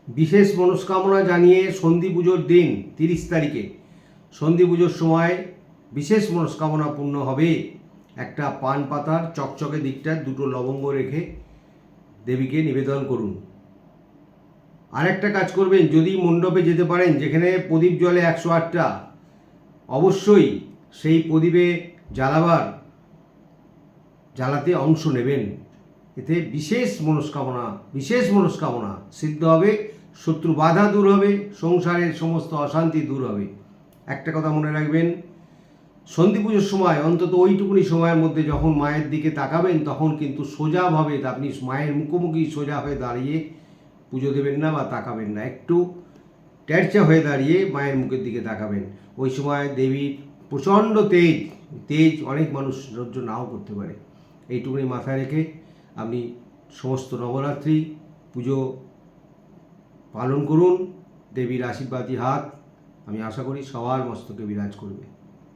বিশেষ মনস্কামনা জানিয়ে সন্ধি পুজোর দিন 30 তারিখে সন্ধি পুজোর সময় বিশেষ মনস্কামনা পূর্ণ হবে। একটা পান পাতার চকচকে দিকটা দুটো লবঙ্গ রেখে দেবীকে নিবেদন করুন। আরেকটা কাজ করবেন, যদি মণ্ডপে যেতে পারেন যেখানে প্রদীপ জ্বলে 108টা, অবশ্যই সেই প্রদীপে জ্বালাতে অংশ নেবেন। এতে বিশেষ মনস্কামনা সিদ্ধ হবে, শত্রু বাধা দূর হবে, সংসারের সমস্ত অশান্তি দূর হবে। একটা কথা মনে রাখবেন, সন্ধি পুজোর সময় অন্তত ওইটুকুনি সময়ের মধ্যে যখন মায়ের দিকে তাকাবেন তখন কিন্তু সোজাভাবে আপনি মায়ের মুখোমুখি সোজা হয়ে দাঁড়িয়ে পুজো দেবেন না বা তাকাবেন না, একটু ট্যারচা হয়ে দাঁড়িয়ে মায়ের মুখের দিকে তাকাবেন। ওই সময় দেবীর প্রচণ্ড তেজ অনেক মানুষ সহ্য নাও করতে পারে। এইটুকুনি মাথায় রেখে আপনি সমস্ত নবরাত্রি পুজো পালন করুন। দেবীর আশীর্বাদী হাত আমি আশা করি সবার মস্তকে বিরাজ করবে।